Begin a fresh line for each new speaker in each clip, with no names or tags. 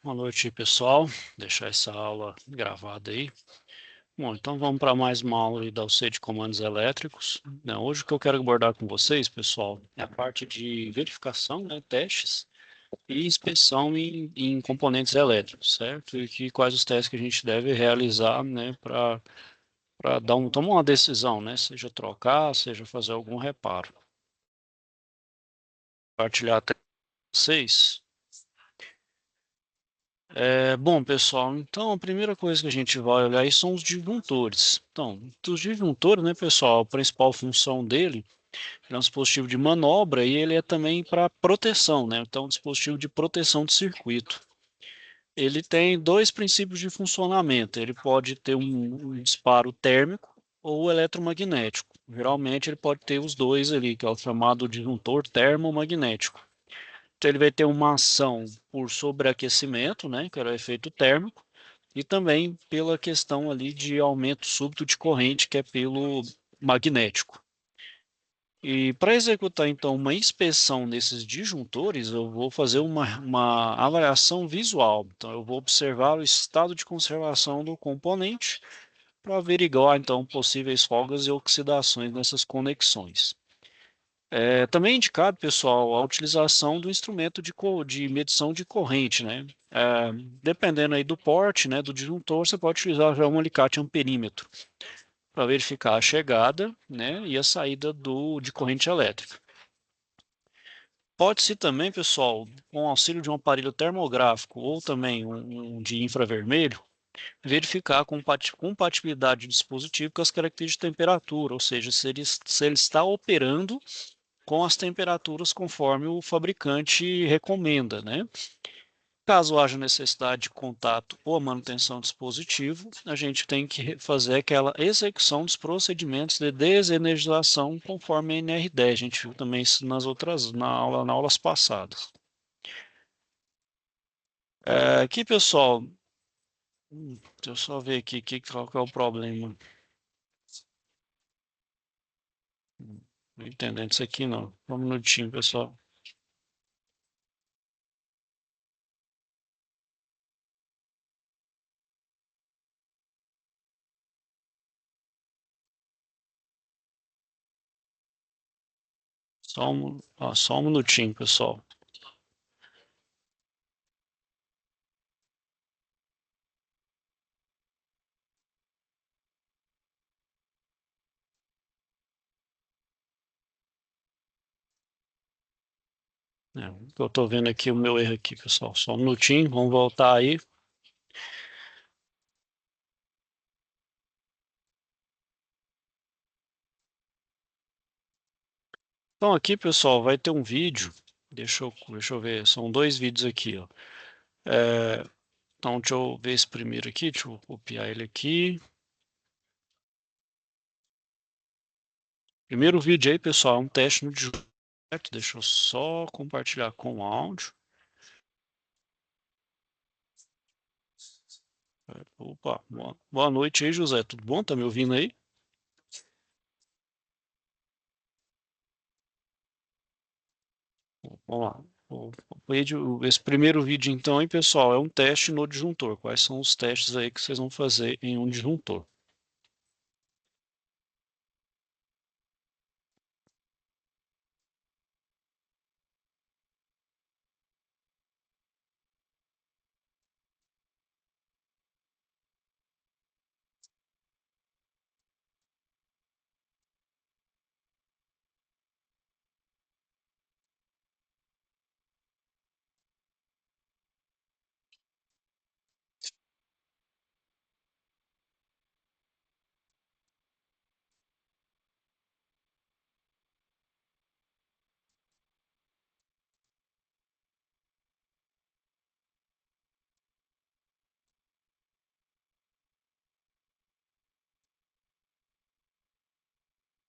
Boa noite, pessoal. Deixar essa aula gravada aí. Bom, então vamos para mais uma aula aí da UC de comandos elétricos. Hoje o que eu quero abordar com vocês, pessoal, é a parte de verificação, né, testes e inspeção em componentes elétricos, certo? Quais os testes que a gente deve realizar, né, para tomar uma decisão, né, seja trocar, seja fazer algum reparo. Compartilhar até vocês. Bom, pessoal, então a primeira coisa que a gente vai olhar aí são os disjuntores. Então, os disjuntores, né, pessoal, a principal função dele é um dispositivo de manobra e ele é também para proteção, né? Então, um dispositivo de proteção de circuito. Ele tem dois princípios de funcionamento. Ele pode ter um disparo térmico ou eletromagnético. Geralmente ele pode ter os dois ali, que é o chamado disjuntor termomagnético. Então ele vai ter uma ação por sobreaquecimento, né, que era o efeito térmico, e também pela questão ali de aumento súbito de corrente, que é pelo magnético. E para executar então uma inspeção nesses disjuntores, eu vou fazer uma avaliação visual. Então eu vou observar o estado de conservação do componente para averiguar então possíveis folgas e oxidações nessas conexões. Também é indicado, pessoal, a utilização do instrumento de medição de corrente, né? Dependendo aí do porte, né, do disjuntor, você pode utilizar já um alicate amperímetro para verificar a chegada, né, e a saída de corrente elétrica. Pode-se também, pessoal, com o auxílio de um aparelho termográfico ou também um de infravermelho, verificar a compatibilidade do dispositivo com as características de temperatura, ou seja, se ele está operando com as temperaturas conforme o fabricante recomenda, né? Caso haja necessidade de contato ou manutenção do dispositivo, a gente tem que fazer aquela execução dos procedimentos de desenergização conforme a NR10. A gente viu também isso nas aulas passadas. Aqui, pessoal, deixa eu só ver aqui qual que é o problema. Não entendendo isso aqui não. Um minutinho, pessoal. Só um minutinho, pessoal. Eu estou vendo aqui o meu erro aqui, pessoal. Só um minutinho, vamos voltar aí. Então aqui, pessoal, vai ter um vídeo. Deixa eu ver, são dois vídeos aqui, ó. Então, deixa eu ver esse primeiro aqui, deixa eu copiar ele aqui. Primeiro vídeo aí, pessoal, é um teste no disjuntor. Deixa eu só compartilhar com o áudio. Opa, boa noite aí, José. Tudo bom? Tá me ouvindo aí? Vamos lá. Esse primeiro vídeo, então, hein, pessoal, é um teste no disjuntor. Quais são os testes aí que vocês vão fazer em um disjuntor?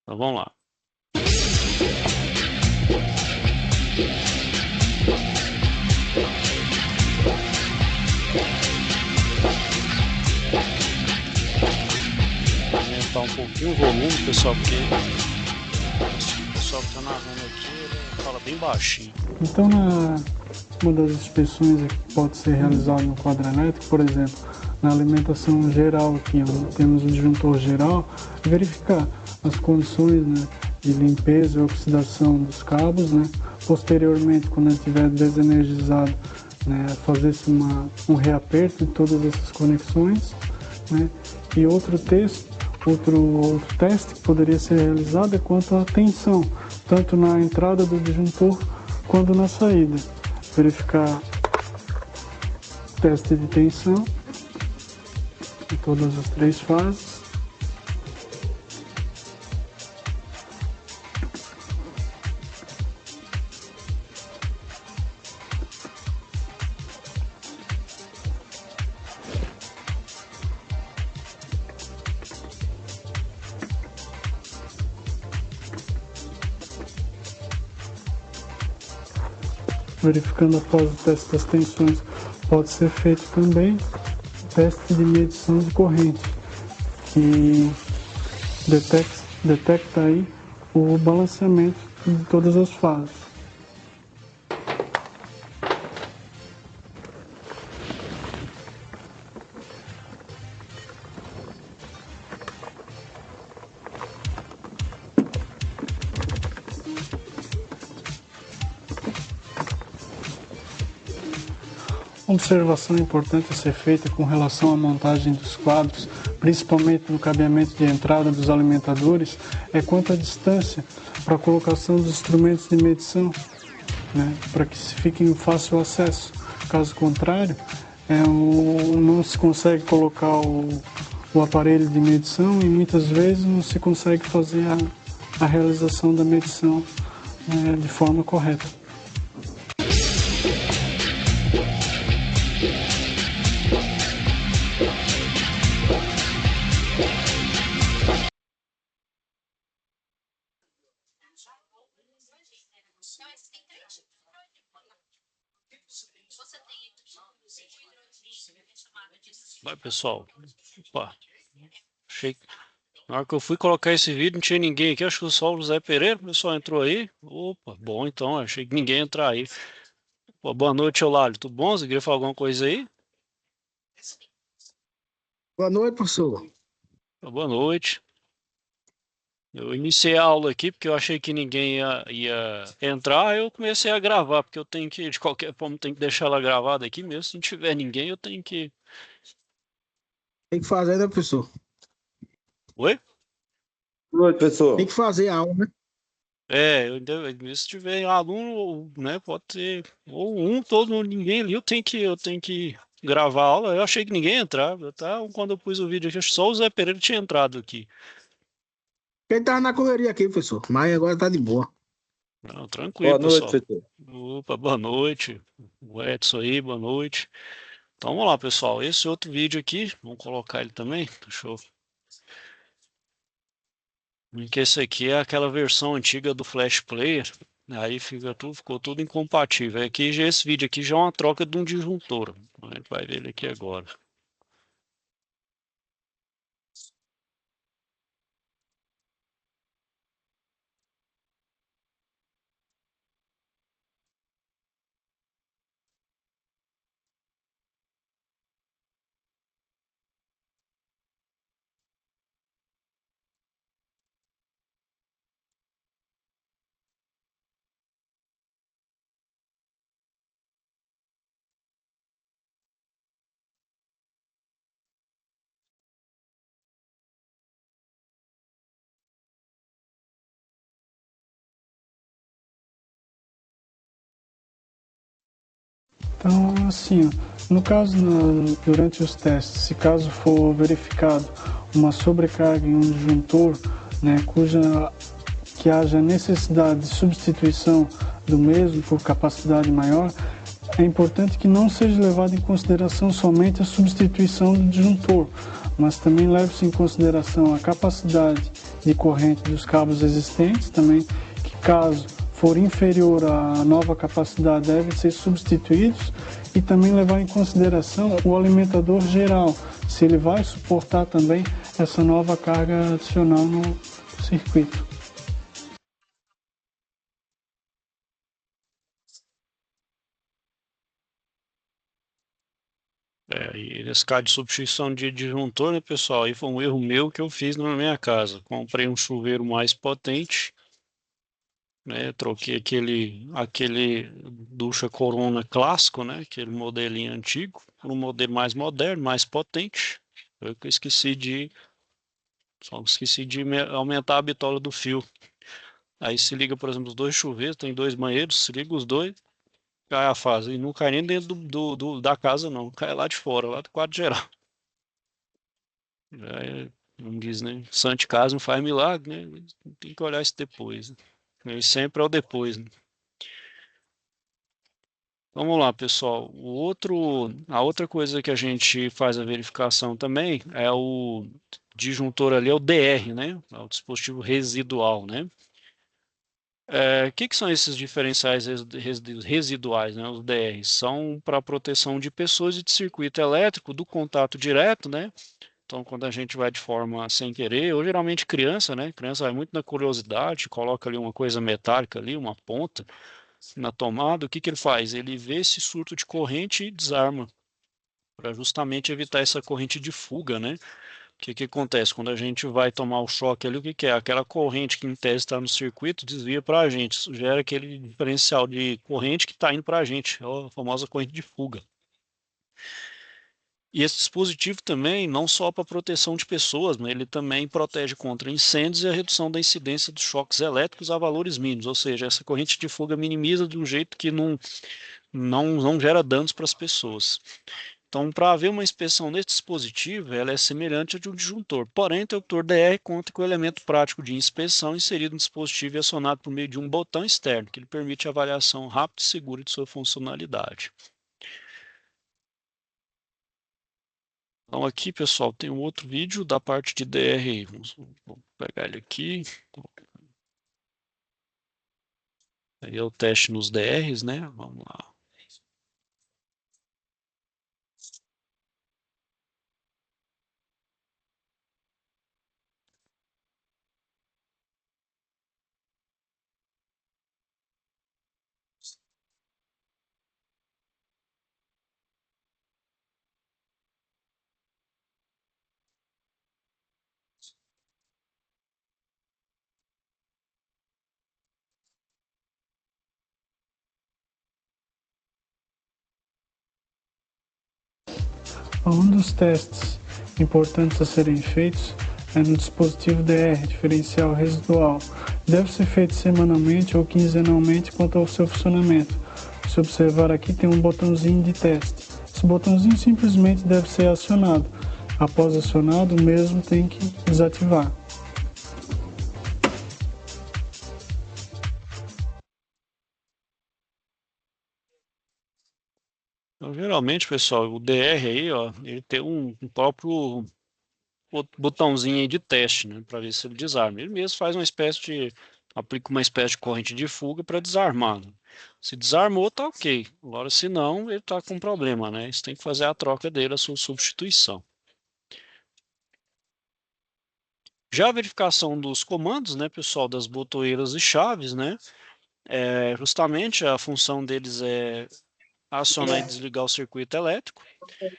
Então, vamos lá. Vou aumentar um pouquinho o volume, pessoal, porque o pessoal que tá narrando aqui, ele fala bem baixinho.
Então, uma das inspeções que pode ser realizada no quadro elétrico, por exemplo, na alimentação geral aqui, onde temos o disjuntor geral, verificar as condições, né, de limpeza e oxidação dos cabos, né. Posteriormente, quando ele estiver desenergizado, né, fazer-se um reaperto de todas essas conexões, né. E outro teste que poderia ser realizado é quanto à tensão, tanto na entrada do disjuntor quanto na saída. Verificar teste de tensão em todas as três fases. Verificando após o teste das tensões, pode ser feito também o teste de medição de corrente, que detecta aí o balanceamento de todas as fases. Uma observação importante a ser feita com relação à montagem dos quadros, principalmente no cabeamento de entrada dos alimentadores, é quanto à distância para a colocação dos instrumentos de medição, né, para que se fique em fácil acesso. Caso contrário, não se consegue colocar o aparelho de medição e muitas vezes não se consegue fazer a realização da medição de forma correta.
Vai, pessoal. Opa, achei que na hora que eu fui colocar esse vídeo não tinha ninguém aqui, acho que só o José Pereira, o pessoal entrou aí. Opa, bom então, achei que ninguém ia entrar aí. Pô, boa noite, Eulálio, tudo bom? Você queria falar alguma coisa aí?
Boa noite, professor.
Boa noite. Eu iniciei a aula aqui porque eu achei que ninguém ia entrar, eu comecei a gravar, porque eu tenho que, de qualquer forma, tenho que deixar ela gravada aqui mesmo. Se não tiver ninguém, eu tenho que.
Tem que fazer, né, professor?
Oi?
Boa noite, professor.
Tem que fazer a aula, né?
Se tiver aluno, né, pode ter ou todo ninguém ali, eu tenho que gravar a aula. Eu achei que ninguém ia entrar, tá? Quando eu pus o vídeo aqui, acho que só o Zé Pereira tinha entrado aqui.
Quem tava na correria aqui, professor, mas agora tá de boa.
Não, tranquilo,
Boa noite,
pessoal.
professor.
Opa, boa noite. O Edson aí, boa noite. Então vamos lá, pessoal. Esse outro vídeo aqui, vamos colocar ele também. Deixa eu. Que esse aqui é aquela versão antiga do Flash Player. Aí ficou tudo incompatível. Aqui já esse vídeo aqui já é uma troca de um disjuntor. A gente vai ver ele aqui agora.
Então, assim, no caso, durante os testes, se caso for verificado uma sobrecarga em um disjuntor, né, que haja necessidade de substituição do mesmo por capacidade maior, é importante que não seja levado em consideração somente a substituição do disjuntor, mas também leve-se em consideração a capacidade de corrente dos cabos existentes, também que caso for inferior à nova capacidade devem ser substituídos, e também levar em consideração o alimentador geral, se ele vai suportar também essa nova carga adicional no circuito.
E nesse caso de substituição de disjuntor, né, pessoal, aí foi um erro meu que eu fiz na minha casa. Comprei um chuveiro mais potente, né, troquei aquele ducha Corona clássico, né, aquele modelinho antigo, por um modelo mais moderno, mais potente. Só esqueci de aumentar a bitola do fio. Aí se liga, por exemplo, os dois chuveiros, tem dois banheiros, se liga os dois, cai a fase. E não cai nem dentro da casa, não. Cai lá de fora, lá do quarto geral. Já não diz, né? Santo de casa não faz milagre, né? Tem que olhar isso depois. Né? E sempre é o depois, né? Vamos lá, pessoal. A outra coisa que a gente faz a verificação também é o disjuntor ali, é o DR, né? É o dispositivo residual, né? Que são esses diferenciais residuais, né? Os DRs são para proteção de pessoas e de circuito elétrico do contato direto, né? Então, quando a gente vai de forma sem querer, ou geralmente criança, né? Criança vai muito na curiosidade, coloca ali uma coisa metálica ali, uma ponta na tomada, o que ele faz? Ele vê esse surto de corrente e desarma, para justamente evitar essa corrente de fuga, né? O que acontece? Quando a gente vai tomar o choque ali, o que é? Aquela corrente que em tese está no circuito desvia para a gente. Isso gera aquele diferencial de corrente que está indo para a gente, é a famosa corrente de fuga. E esse dispositivo também, não só para proteção de pessoas, mas ele também protege contra incêndios e a redução da incidência dos choques elétricos a valores mínimos. Ou seja, essa corrente de fuga minimiza de um jeito que não gera danos para as pessoas. Então, para haver uma inspeção nesse dispositivo, ela é semelhante à de um disjuntor. Porém, o interruptor DR conta com o elemento prático de inspeção inserido no dispositivo e acionado por meio de um botão externo, que lhe permite a avaliação rápida e segura de sua funcionalidade. Então, aqui, pessoal, tem um outro vídeo da parte de DR. Vou pegar ele aqui. Aí é o teste nos DRs, né? Vamos lá.
Um dos testes importantes a serem feitos é no dispositivo DR, diferencial residual. Deve ser feito semanalmente ou quinzenalmente quanto ao seu funcionamento. Se observar aqui, tem um botãozinho de teste. Esse botãozinho simplesmente deve ser acionado. Após acionado, o mesmo tem que desativar.
Então, geralmente, pessoal, o DR aí, ó, ele tem um próprio botãozinho aí de teste, né, para ver se ele desarma. Ele mesmo faz aplica uma espécie de corrente de fuga para desarmar. Né? Se desarmou, tá ok. Agora, se não, ele tá com problema, né? Você tem que fazer a troca dele, a sua substituição. Já a verificação dos comandos, né, pessoal, das botoeiras e chaves, né? Justamente a função deles é acionar e desligar o circuito elétrico.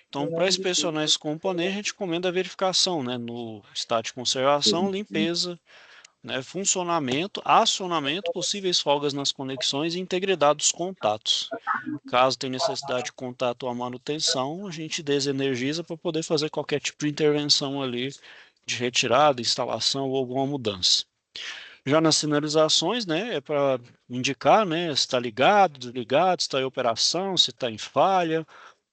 Então, para inspecionar esse componente, a gente recomenda a verificação, né, no estado de conservação, limpeza, né, funcionamento, acionamento, possíveis folgas nas conexões e integridade dos contatos. Caso tenha necessidade de contato ou manutenção, a gente desenergiza para poder fazer qualquer tipo de intervenção ali de retirada, instalação ou alguma mudança. Já nas sinalizações, né, é para indicar, né, se está ligado, desligado, se está em operação, se está em falha,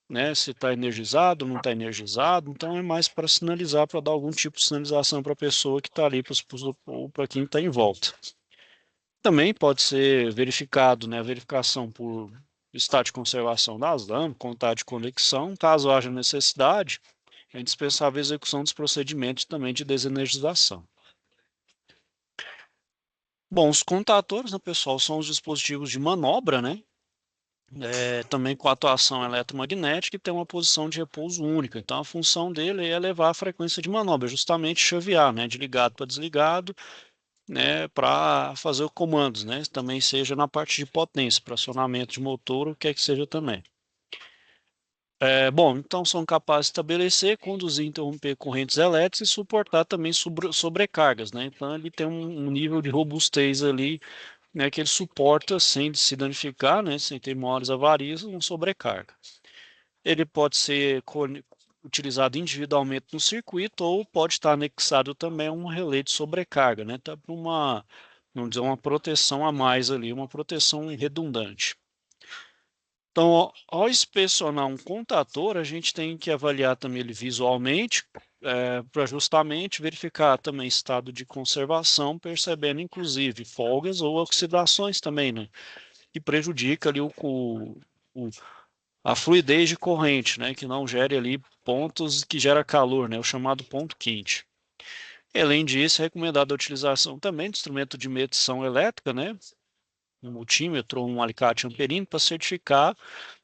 né, se está energizado, não está energizado. Então é mais para sinalizar, para dar algum tipo de sinalização para a pessoa que está ali ou para quem está em volta. Também pode ser verificado, né, a verificação por estado de conservação das lâmpadas, contato de conexão. Caso haja necessidade, é indispensável a execução dos procedimentos também de desenergização. Bom, os contatores, né, pessoal, são os dispositivos de manobra, né? Também com atuação eletromagnética e tem uma posição de repouso única. Então, a função dele é elevar a frequência de manobra, justamente chavear, né, de ligado para desligado, né, para fazer os comandos, né, também seja na parte de potência, para acionamento de motor, o que é que seja também. Bom, então são capazes de estabelecer, conduzir e interromper correntes elétricas e suportar também sobrecargas, né? Então ele tem um nível de robustez ali, né, que ele suporta sem se danificar, né, sem ter maiores avarias, uma sobrecarga. Ele pode ser utilizado individualmente no circuito ou pode estar anexado também a um relé de sobrecarga, né? Tá para uma, vamos dizer, uma proteção a mais ali, uma proteção redundante. Então, ao inspecionar um contator, a gente tem que avaliar também ele visualmente, para justamente verificar também estado de conservação, percebendo inclusive folgas ou oxidações também, né? Que prejudica ali o- a fluidez de corrente, né? Que não gere ali pontos que gera calor, né? O chamado ponto quente. Além disso, é recomendada a utilização também de instrumento de medição elétrica, né? Um multímetro ou um alicate amperino para certificar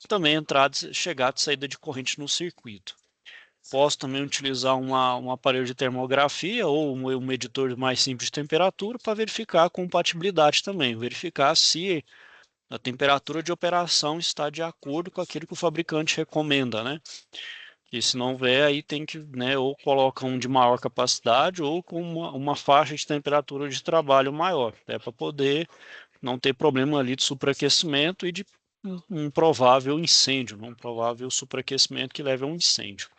também a entrada, chegada e saída de corrente no circuito. Posso também utilizar um aparelho de termografia ou um medidor mais simples de temperatura para verificar a compatibilidade também, verificar se a temperatura de operação está de acordo com aquilo que o fabricante recomenda, né? E se não houver, aí tem que, né, ou coloca um de maior capacidade ou com uma faixa de temperatura de trabalho maior, para poder não ter problema ali de superaquecimento e de um provável incêndio, um provável superaquecimento que leve a um incêndio.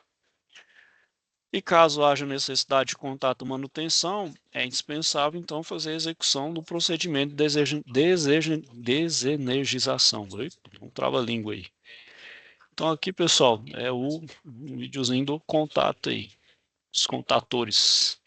E caso haja necessidade de contato manutenção, é indispensável então fazer a execução do procedimento de desenergização. Não trava a língua aí. Então aqui, pessoal, é o videozinho do contato aí, os contatores.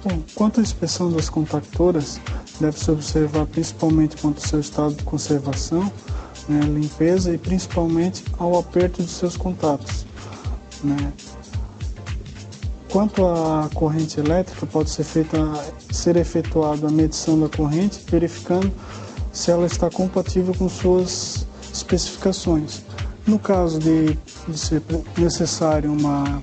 Bom, quanto à inspeção das contactoras, deve-se observar principalmente quanto ao seu estado de conservação, né, limpeza e principalmente ao aperto de seus contatos, né. Quanto à corrente elétrica, pode ser efetuada a medição da corrente, verificando se ela está compatível com suas especificações. No caso de ser necessário uma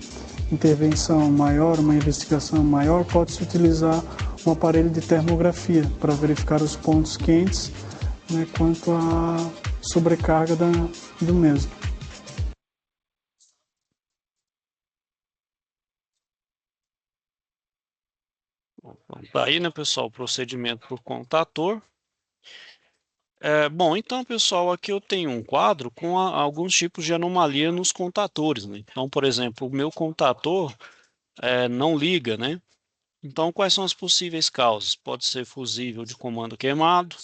intervenção maior, uma investigação maior, pode-se utilizar um aparelho de termografia para verificar os pontos quentes, né, quanto à sobrecarga do mesmo.
Tá aí, né, pessoal, o procedimento por contator. Bom, então, pessoal, aqui eu tenho um quadro com alguns tipos de anomalia nos contatores, né? Então, por exemplo, o meu contator não liga, né? Então, quais são as possíveis causas? Pode ser fusível de comando queimado,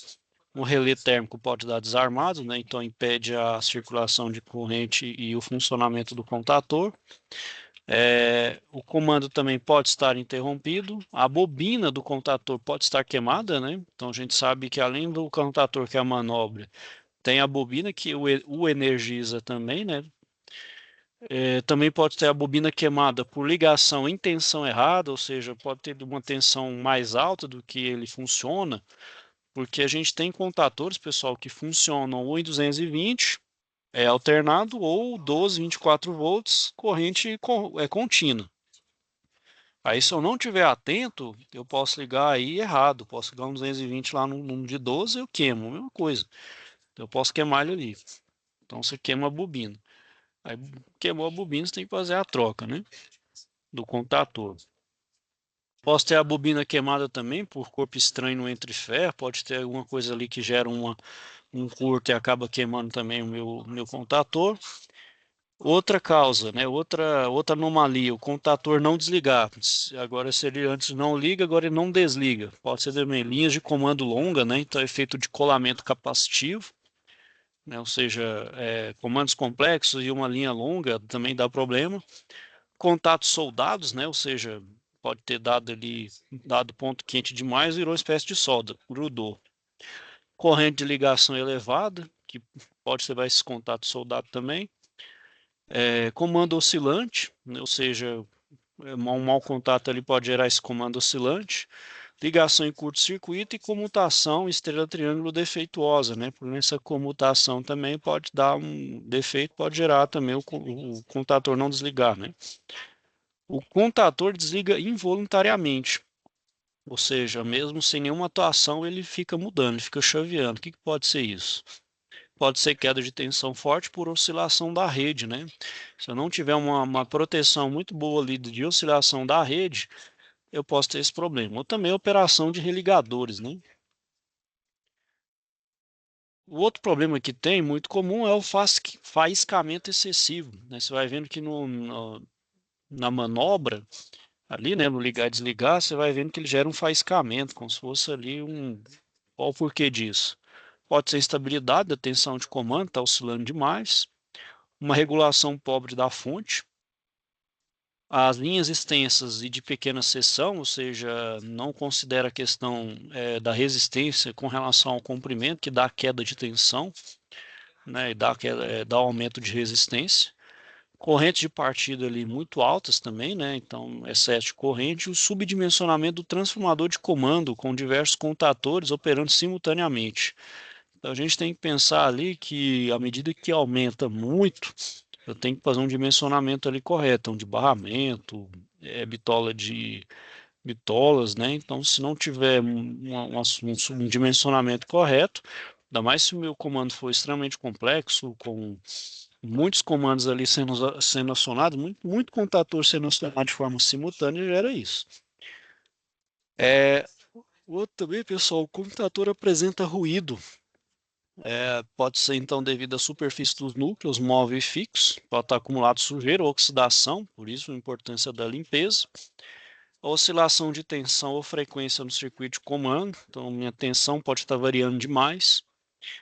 o relé térmico pode dar desarmado, né? Então impede a circulação de corrente e o funcionamento do contator. O comando também pode estar interrompido, a bobina do contator pode estar queimada, né? Então a gente sabe que além do contator que é a manobra, tem a bobina que o energiza também, né? Também pode ter a bobina queimada por ligação em tensão errada, ou seja, pode ter uma tensão mais alta do que ele funciona, porque a gente tem contatores, pessoal, que funcionam ou em 220 alternado ou 12, 24 volts, corrente contínua. Aí, se eu não tiver atento, eu posso ligar aí errado. Posso ligar um 220 lá no de 12, eu queimo, a mesma coisa. Eu posso queimar ele ali. Então, você queima a bobina. Aí, queimou a bobina, você tem que fazer a troca, né? Do contator. Posso ter a bobina queimada também por corpo estranho no entre ferro. Pode ter alguma coisa ali que gera um curto e acaba queimando também o meu contator. Outra causa, né? Outra anomalia, o contator não desligar. Agora, se ele antes não liga, agora ele não desliga. Pode ser também linhas de comando longa, né? Então, efeito de colamento capacitivo, né? Ou seja, comandos complexos e uma linha longa também dá problema. Contatos soldados, né? Ou seja, pode ter dado ponto quente demais, virou uma espécie de solda, grudou. Corrente de ligação elevada, que pode levar esse contato soldado também. Comando oscilante, né, ou seja, um mau contato ali pode gerar esse comando oscilante. Ligação em curto-circuito e comutação estrela-triângulo defeituosa, né? Por essa comutação também pode dar um defeito, pode gerar também o contator não desligar, né? O contator desliga involuntariamente, ou seja, mesmo sem nenhuma atuação, ele fica mudando, ele fica chaveando. O que pode ser isso? Pode ser queda de tensão forte por oscilação da rede, né? Se eu não tiver uma proteção muito boa ali de oscilação da rede, eu posso ter esse problema. Ou também operação de religadores, né? O outro problema que tem, muito comum, é o faiscamento excessivo, né? Você vai vendo que na manobra, ali, né, no ligar e desligar, você vai vendo que ele gera um faiscamento, como se fosse ali um... Qual o porquê disso? Pode ser instabilidade da tensão de comando, está oscilando demais, uma regulação pobre da fonte, as linhas extensas e de pequena seção, ou seja, não considera a questão da resistência com relação ao comprimento, que dá queda de tensão, né, e dá aumento de resistência. Correntes de partida ali muito altas também, né, então excesso de corrente, e o subdimensionamento do transformador de comando com diversos contatores operando simultaneamente. Então a gente tem que pensar ali que à medida que aumenta muito, eu tenho que fazer um dimensionamento ali correto, de barramento, bitolas, né? Então, se não tiver um dimensionamento correto, ainda mais se o meu comando for extremamente complexo, com muitos comandos ali sendo acionados, muito contator sendo acionado de forma simultânea, gera isso. O outro também, pessoal, o computador apresenta ruído. Pode ser então devido à superfície dos núcleos, móvel e fixo, pode estar acumulado sujeira ou oxidação, por isso a importância da limpeza. A oscilação de tensão ou frequência no circuito de comando, então minha tensão pode estar variando demais,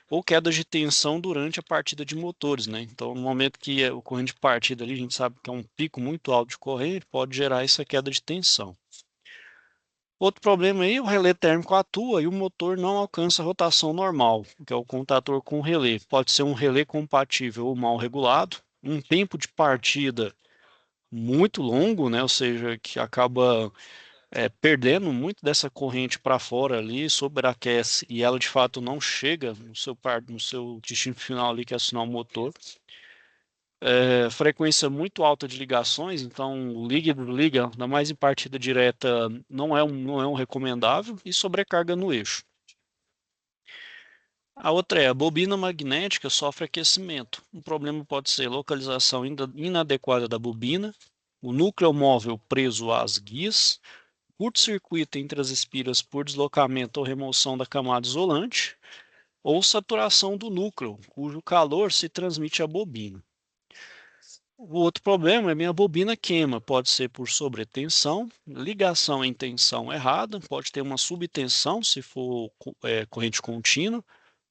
ou queda de tensão durante a partida de motores, né? Então, no momento que o corrente de partida ali, a gente sabe que é um pico muito alto de corrente, pode gerar essa queda de tensão. Outro problema aí, o relé térmico atua e o motor não alcança a rotação normal, que é o contator com relé. Pode ser um relé compatível ou mal regulado, um tempo de partida muito longo, né? Ou seja, que acaba perdendo muito dessa corrente para fora ali, sobreaquece e ela de fato não chega no seu destino final ali, que é acionar o motor. Frequência muito alta de ligações, então liga e desliga, ainda mais em partida direta, não é um recomendável, e sobrecarga no eixo. A outra é a bobina magnética sofre aquecimento. Um problema pode ser localização inadequada da bobina, o núcleo móvel preso às guias, curto-circuito entre as espiras por deslocamento ou remoção da camada isolante, ou saturação do núcleo, cujo calor se transmite à bobina. O outro problema é minha bobina queima, pode ser por sobretensão, ligação em tensão errada, pode ter uma subtensão se for corrente contínua,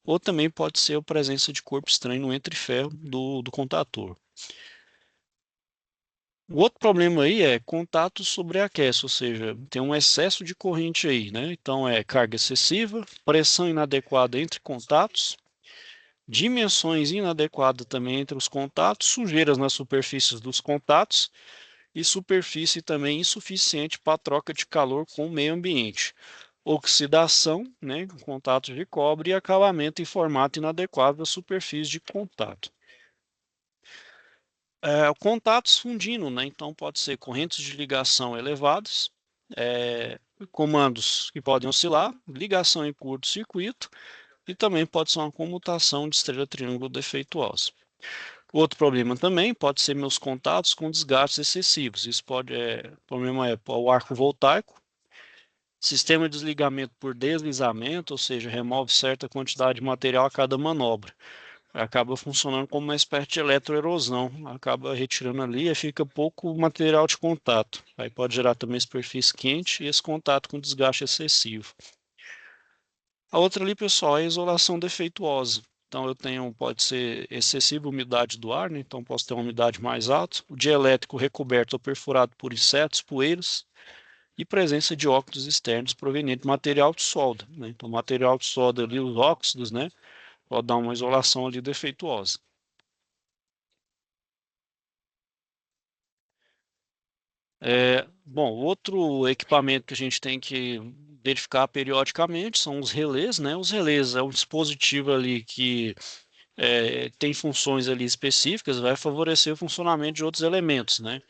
ou também pode ser a presença de corpo estranho no entre-ferro do contator. O outro problema aí é contato sobreaquece, ou seja, tem um excesso de corrente aí, né? Então é carga excessiva, pressão inadequada entre contatos, dimensões inadequadas também entre os contatos, sujeiras nas superfícies dos contatos e superfície também insuficiente para a troca de calor com o meio ambiente. Oxidação, né, contatos de cobre e acabamento em formato inadequado da superfície de contato. Contatos fundindo, né, então pode ser correntes de ligação elevadas, comandos que podem oscilar, ligação em curto-circuito, e também pode ser uma comutação de estrela-triângulo defeituosa. Outro problema também pode ser meus contatos com desgastes excessivos. Isso problema é o arco voltaico, sistema de desligamento por deslizamento, ou seja, remove certa quantidade de material a cada manobra. Acaba funcionando como uma espécie de eletroerosão, acaba retirando ali e fica pouco material de contato. Aí pode gerar também superfície quente e esse contato com desgaste excessivo. A outra ali, pessoal, é a isolação defeituosa. Então pode ser excessiva umidade do ar, né? Então posso ter uma umidade mais alta. O dielétrico recoberto ou perfurado por insetos, poeiras. e presença de óxidos externos provenientes de material de solda, né? Então, material de solda ali, os óxidos, né? Pode dar uma isolação ali defeituosa. Bom, outro equipamento que a gente tem que verificar periodicamente são os relés, né? Os relés é um dispositivo ali que tem funções ali específicas, vai favorecer o funcionamento de outros elementos, né?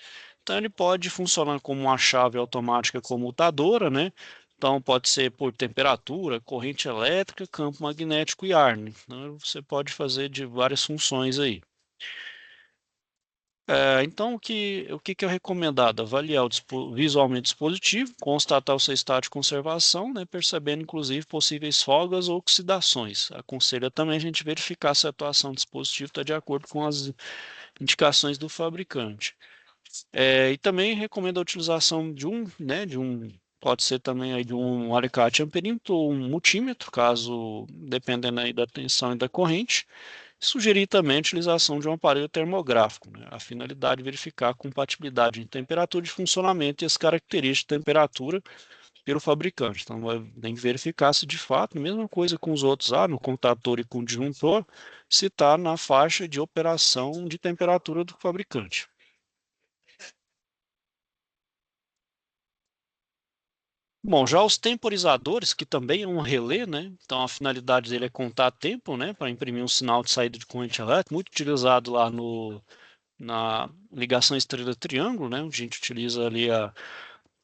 Então ele pode funcionar como uma chave automática comutadora, né? Então pode ser por temperatura, corrente elétrica, campo magnético e ar, né? Então você pode fazer de várias funções aí. Então, o que é recomendado? Avaliar visualmente o dispositivo, constatar o seu estado de conservação, né, percebendo inclusive possíveis folgas ou oxidações. Aconselha também a gente verificar se a atuação do dispositivo está de acordo com as indicações do fabricante. E também recomenda a utilização pode ser também aí de um alicate amperímetro ou um multímetro, caso dependendo aí da tensão e da corrente. Sugerir também a utilização de um aparelho termográfico, né? A finalidade de verificar a compatibilidade em temperatura de funcionamento e as características de temperatura pelo fabricante. Então, tem que verificar se de fato, mesma coisa com os outros, no contator e com o disjuntor, se está na faixa de operação de temperatura do fabricante. Bom, já os temporizadores, que também é um relé, né? Então a finalidade dele é contar tempo, né? Para imprimir um sinal de saída de corrente elétrica, muito utilizado lá na ligação estrela-triângulo, né? A gente utiliza ali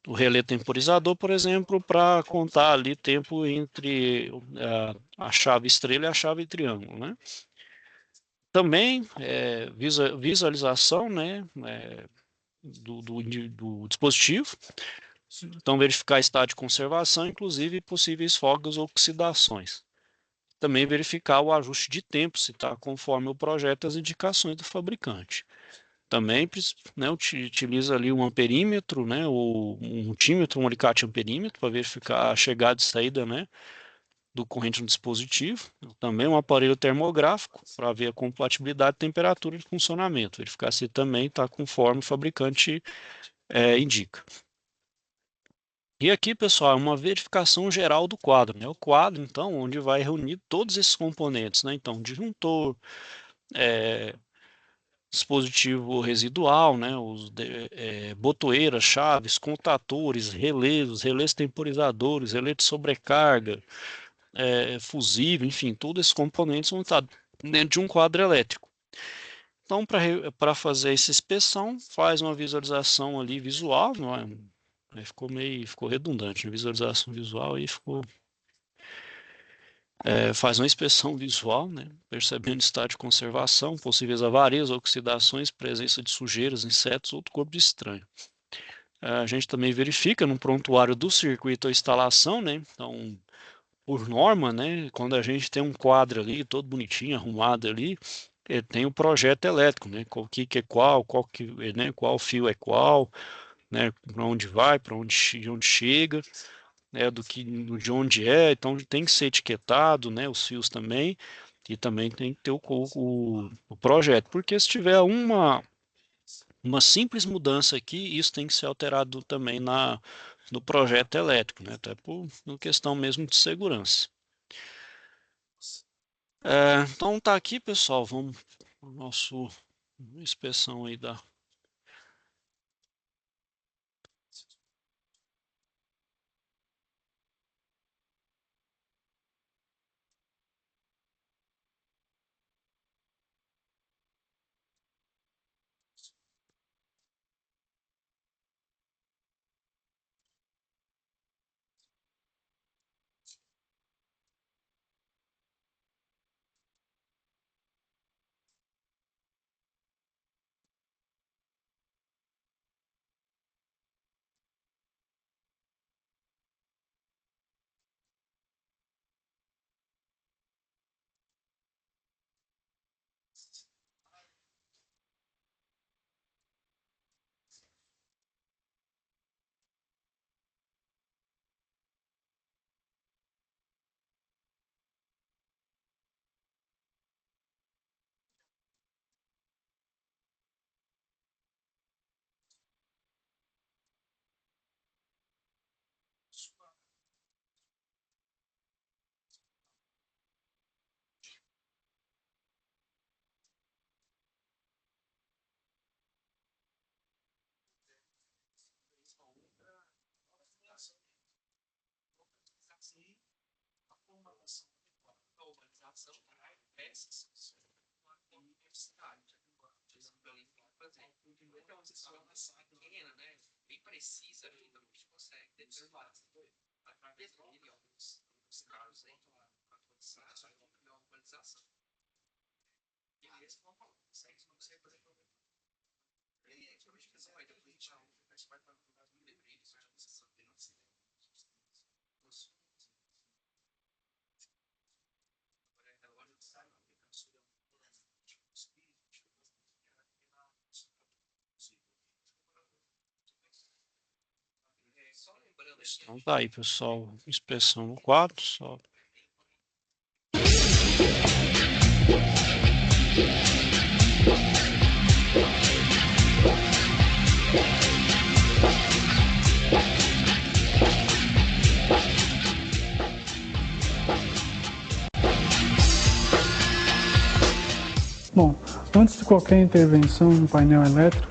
o relé temporizador, por exemplo, para contar ali tempo entre a chave estrela e a chave triângulo, né? Também visualização, né? Do dispositivo. Então, verificar estado de conservação, inclusive possíveis folgas ou oxidações. Também verificar o ajuste de tempo, se está conforme o projeto e as indicações do fabricante. Também, né, utiliza ali um amperímetro, né, ou um multímetro, um alicate amperímetro, para verificar a chegada e saída, né, do corrente no dispositivo. Também um aparelho termográfico, para ver a compatibilidade de temperatura de funcionamento, verificar se também está conforme o fabricante indica. E aqui, pessoal, é uma verificação geral do quadro, né? O quadro, então, onde vai reunir todos esses componentes, né? Então, disjuntor, é, dispositivo residual, né? Botoeiras, chaves, contatores, relés temporizadores, relé de sobrecarga, fusível, enfim, todos esses componentes vão estar dentro de um quadro elétrico. Então, para fazer essa inspeção, faz uma visualização ali visual, não é? Ficou redundante, né? Visualização visual e faz uma inspeção visual, né? Percebendo estado de conservação, possíveis avarias, oxidações, presença de sujeiras, insetos, outro corpo estranho. A gente também verifica no prontuário do circuito a instalação, né? Então, por norma, né? Quando a gente tem um quadro ali, todo bonitinho, arrumado ali, tem o projeto elétrico, né? Que é qual fio é qual, né? Para onde vai, onde chega, né? De onde é. Então tem que ser etiquetado, né? Os fios também. E também tem que ter o projeto, porque se tiver uma simples mudança aqui, isso tem que ser alterado também no projeto elétrico, né? Até por uma questão mesmo de segurança. Então tá aqui, pessoal. Vamos para nosso inspeção aí da Então tá aí, pessoal. Inspeção no quadro, só.
Bom, antes de qualquer intervenção no painel elétrico,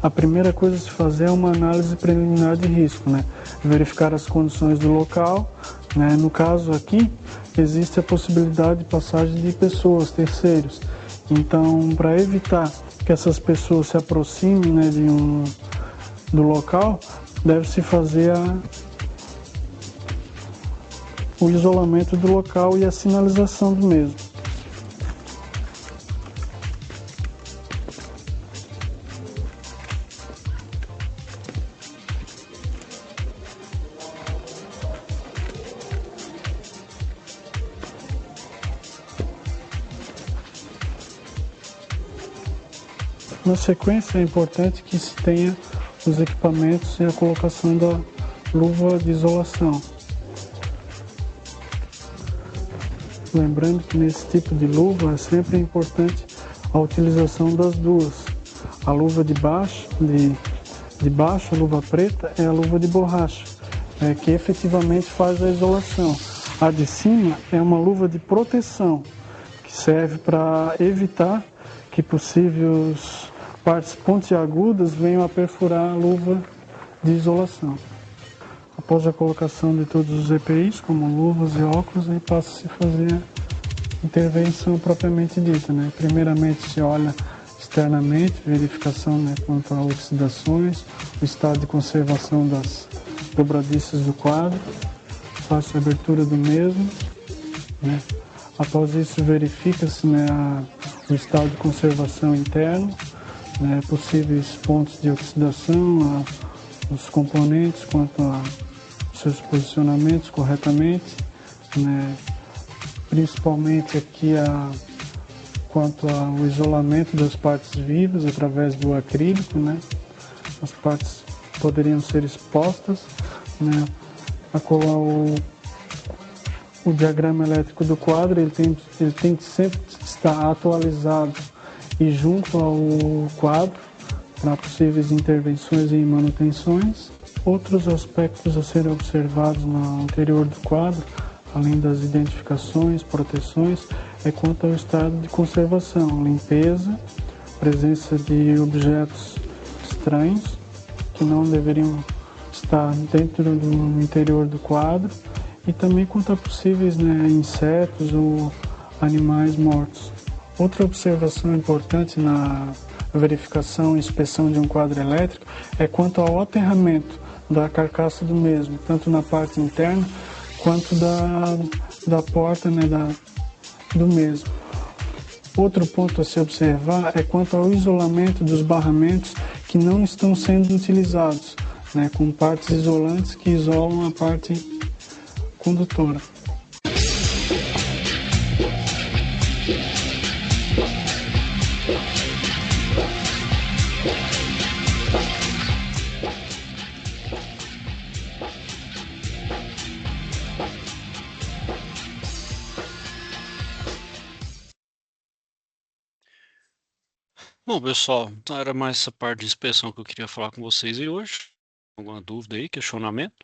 a primeira coisa a se fazer é uma análise preliminar de risco, né? Verificar as condições do local, né? No caso aqui, existe a possibilidade de passagem de pessoas, terceiros. Então, para evitar que essas pessoas se aproximem, né, do local, deve-se fazer o isolamento do local e a sinalização do mesmo. Na sequência, é importante que se tenha os equipamentos e a colocação da luva de isolação. Lembrando que nesse tipo de luva é sempre importante a utilização das duas. A luva de baixo, a luva preta, é a luva de borracha, que efetivamente faz a isolação. A de cima é uma luva de proteção, que serve para evitar que possíveis partes pontiagudas venham a perfurar a luva de isolação. Após a colocação de todos os EPIs, como luvas e óculos, aí passa-se a fazer a intervenção propriamente dita, né? Primeiramente se olha externamente, verificação, né, quanto a oxidações, o estado de conservação das dobradiças do quadro, faz a abertura do mesmo, né? Após isso verifica-se, né, o estado de conservação interno, né, possíveis pontos de oxidação, os componentes quanto a seus posicionamentos corretamente, né, principalmente aqui quanto ao isolamento das partes vivas através do acrílico, né, as partes poderiam ser expostas, né, o diagrama elétrico do quadro ele tem que sempre estar atualizado e junto ao quadro para possíveis intervenções e manutenções. Outros aspectos a serem observados no interior do quadro, além das identificações, proteções, é quanto ao estado de conservação, limpeza, presença de objetos estranhos que não deveriam estar dentro do interior do quadro e também quanto a possíveis, né, insetos ou animais mortos. Outra observação importante na verificação e inspeção de um quadro elétrico é quanto ao aterramento da carcaça do mesmo, tanto na parte interna quanto da porta, né, do mesmo. Outro ponto a se observar é quanto ao isolamento dos barramentos que não estão sendo utilizados, né, com partes isolantes que isolam a parte condutora.
Bom, pessoal, então era mais essa parte de inspeção que eu queria falar com vocês aí hoje. Alguma dúvida aí, questionamento?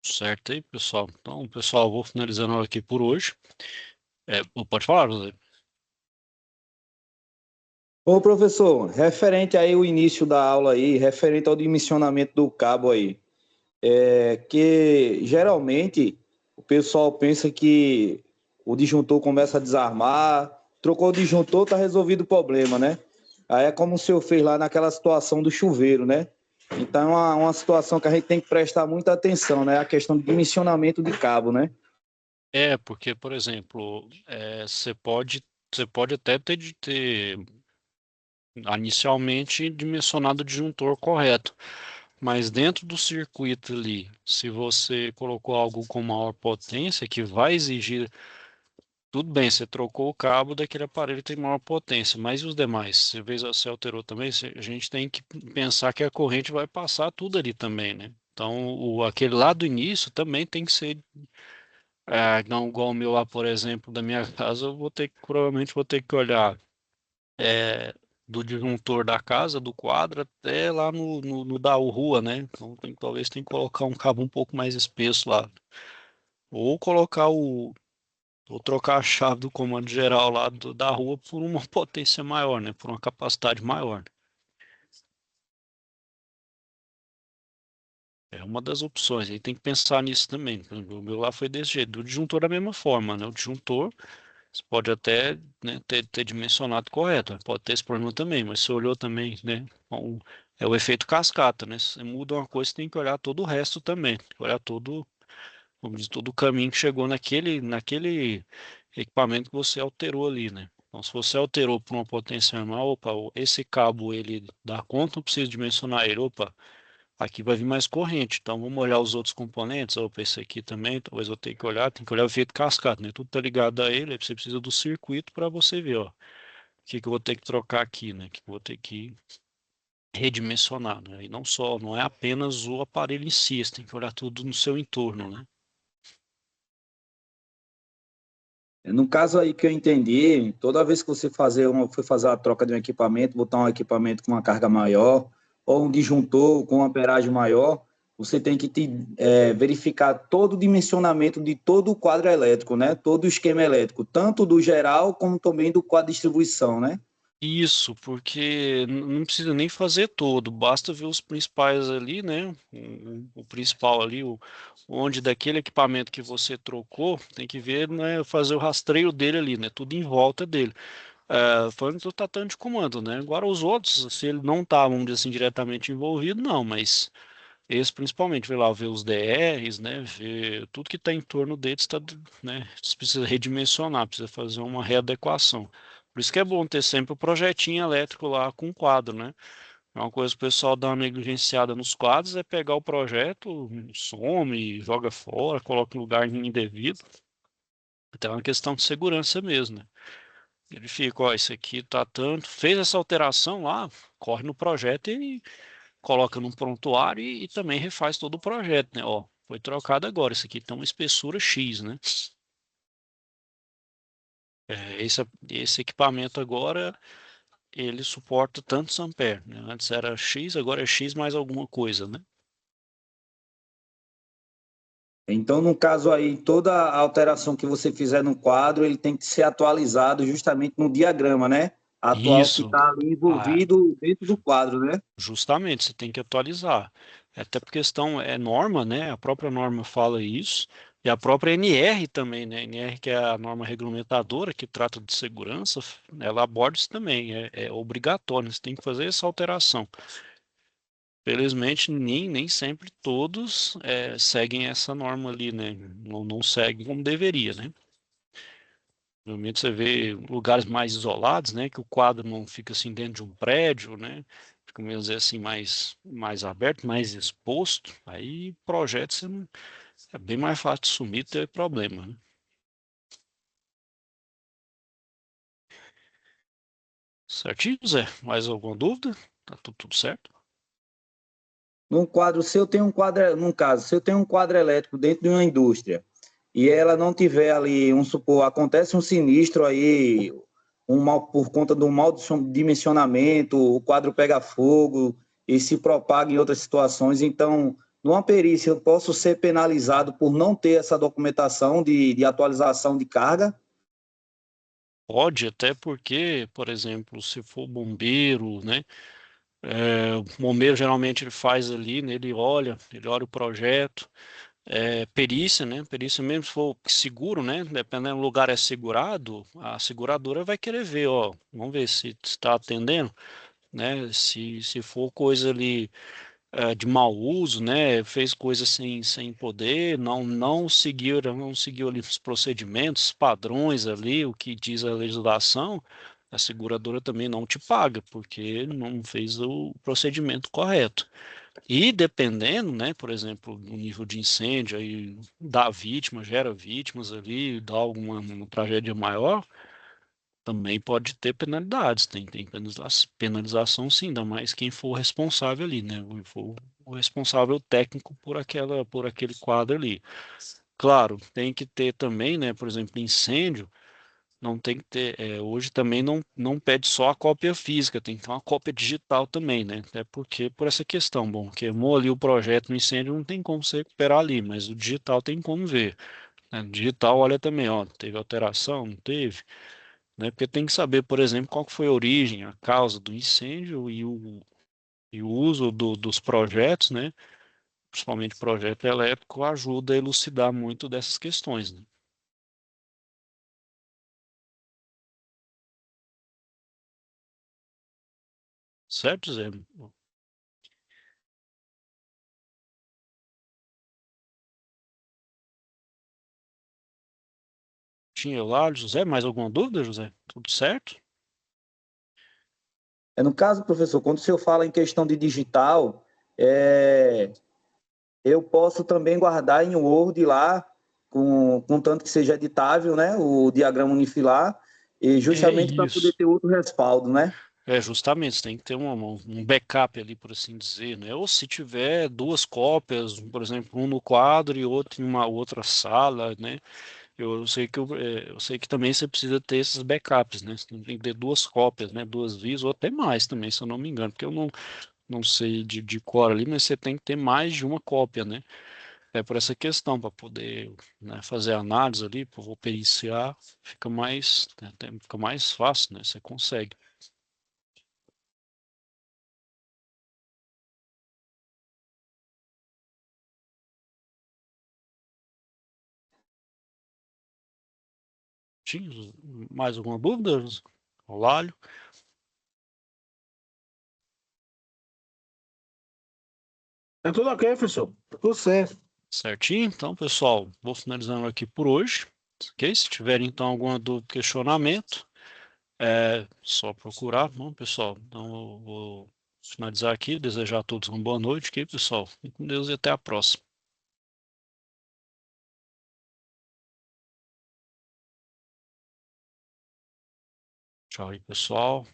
Certo aí, pessoal. Então, pessoal, vou finalizando aqui por hoje. Pode falar, José.
Ô, professor, referente aí o início da aula aí, referente ao dimensionamento do cabo aí, É que geralmente o pessoal pensa que o disjuntor começa a desarmar, trocou o disjuntor, tá resolvido o problema, né? Aí é como o senhor fez lá naquela situação do chuveiro, né? Então é uma situação que a gente tem que prestar muita atenção, né? A questão de dimensionamento de cabo, né?
Porque, por exemplo, você pode até ter inicialmente dimensionado o disjuntor correto, mas dentro do circuito ali, se você colocou algo com maior potência, que vai exigir, tudo bem, você trocou o cabo daquele aparelho que tem maior potência, mas e os demais? Você alterou também, a gente tem que pensar que a corrente vai passar tudo ali também, né? Então, aquele lá do início também tem que ser, não igual o meu lá, por exemplo, da minha casa, provavelmente vou ter que olhar é, do disjuntor da casa, do quadro, até lá no da rua, né? Então talvez tenha que colocar um cabo um pouco mais espesso lá. Ou ou trocar a chave do comando geral lá da rua por uma potência maior, né? Por uma capacidade maior. É uma das opções. Aí tem que pensar nisso também. O meu lá foi desse jeito. O disjuntor da mesma forma, né? O disjuntor você pode até, né, ter dimensionado correto, pode ter esse problema também, mas você olhou também, né? É o efeito cascata, né? Se você muda uma coisa, você tem que olhar todo o resto também, tem que olhar todo, vamos dizer, todo o caminho que chegou naquele equipamento que você alterou ali, né? Então, se você alterou por uma potência normal, opa, esse cabo ele dá conta, não precisa dimensionar ele, opa, aqui vai vir mais corrente, então vamos olhar os outros componentes, opa, esse aqui também, talvez eu tenha que olhar, tem que olhar o efeito cascata, né? Tudo tá ligado a ele, aí você precisa do circuito para você ver, ó, o que que eu vou ter que trocar aqui, né? O que eu vou ter que redimensionar, né? E não é apenas o aparelho em si, você tem que olhar tudo no seu entorno, né?
No caso aí que eu entendi, toda vez que você for fazer a troca de um equipamento, botar um equipamento com uma carga maior, ou um disjuntor com uma amperagem maior, você tem que verificar todo o dimensionamento de todo o quadro elétrico, né? Todo o esquema elétrico, tanto do geral como também do quadro de distribuição, né?
Isso, porque não precisa nem fazer todo, basta ver os principais ali, né? O principal ali, onde daquele equipamento que você trocou, tem que ver, né? Fazer o rastreio dele ali, né? Tudo em volta dele. Falando do tatame de comando, né? Agora os outros, se ele não tá, vamos dizer assim, diretamente envolvido, não, mas esse principalmente, ver lá, ver os DRs, né? Ver tudo que está em torno deles, tá, né? Você precisa redimensionar, precisa fazer uma readequação. Por isso que é bom ter sempre o projetinho elétrico lá com quadro, né? É uma coisa que o pessoal dá uma negligenciada nos quadros, é pegar o projeto, some, joga fora, coloca em lugar indevido. Então é uma questão de segurança mesmo, né? Ele fica, ó, isso aqui tá tanto, fez essa alteração lá, corre no projeto e coloca num prontuário e também refaz todo o projeto, né? Ó, foi trocado agora, isso aqui tem uma espessura X, né? Esse equipamento agora, ele suporta tantos amperes, né? Antes era X, agora é X mais alguma coisa, né?
Então, no caso aí, toda a alteração que você fizer no quadro, ele tem que ser atualizado justamente no diagrama, né? Atual que
Isso.
está ali
Ah,
envolvido dentro do quadro, né?
justamente, você tem que atualizar. Até por questão, é norma, né? A própria norma fala isso. E a própria NR também, né? NR, que é a norma regulamentadora que trata de segurança, ela aborda isso também. É obrigatório, você tem que fazer essa alteração. Felizmente, nem sempre todos seguem essa norma ali, né? Não seguem como deveria, né? Normalmente você vê lugares mais isolados, né? Que o quadro não fica assim dentro de um prédio, né? Fica, vamos dizer assim, mais aberto, mais exposto. Aí projeto é bem mais fácil de sumir e ter problema, né? Certinho, Zé? Mais alguma dúvida? Tá tudo certo?
Num quadro, se eu tenho um quadro, num caso, se eu tenho um quadro elétrico dentro de uma indústria e ela não tiver ali, um supor, acontece um sinistro aí, um mal por conta do mau dimensionamento, o quadro pega fogo e se propaga em outras situações, então, numa perícia eu posso ser penalizado por não ter essa documentação de atualização de carga.
Pode, até porque, por exemplo, se for bombeiro, né? O bombeiro geralmente ele faz ali, né, ele olha o projeto, perícia, né? Perícia mesmo se for seguro, né? Dependendo do lugar é segurado, a seguradora vai querer ver, ó, vamos ver se está atendendo, né? Se for coisa ali de mau uso, né? Fez coisa sem poder, não seguiu ali os procedimentos, padrões ali, o que diz a legislação, a seguradora também não te paga, porque não fez o procedimento correto. E dependendo, né, por exemplo, do nível de incêndio, aí dá vítima, gera vítimas ali, dá alguma uma tragédia maior, também pode ter penalidades, tem penalização sim, ainda mais quem for o responsável ali, né? For o responsável técnico por aquele quadro ali. Claro, tem que ter também, né? Por exemplo, incêndio, não tem que ter, hoje também não pede só a cópia física, tem que ter uma cópia digital também, né? Até porque por essa questão, bom, queimou ali o projeto no incêndio, não tem como você recuperar ali, mas o digital tem como ver, né? Digital, olha também, ó, teve alteração, não teve, né? Porque tem que saber, por exemplo, qual que foi a origem, a causa do incêndio e o uso dos projetos, né? Principalmente projeto elétrico, ajuda a elucidar muito dessas questões, né? Certo, Zé? Tinha lá, José, mais alguma dúvida, José? Tudo certo?
No caso, professor, quando o senhor fala em questão de digital, é, eu posso também guardar em Word lá, com tanto que seja editável, né? O diagrama unifilar, e
É
justamente para poder
isso.
ter outro respaldo, né?
Justamente, você tem que ter um backup ali, por assim dizer, né? Ou se tiver duas cópias, por exemplo, um no quadro e outro em uma outra sala, né? Eu sei que também você precisa ter esses backups, né? Você tem que ter duas cópias, né? Duas vias ou até mais também, se eu não me engano, porque eu não sei de cor ali, mas você tem que ter mais de uma cópia, né? É por essa questão, para poder, né, fazer análise ali, vou periciar, fica mais fácil, né? Você consegue. Tinha mais alguma dúvida, Olálio?
Tá tudo ok, professor. Tá tudo certo.
Certinho? Então, pessoal, vou finalizando aqui por hoje. Ok? Se tiverem então alguma dúvida, questionamento, é só procurar, bom, pessoal. Então, eu vou finalizar aqui, desejar a todos uma boa noite, ok, pessoal? Fiquem com Deus e até a próxima. Tchau aí, pessoal.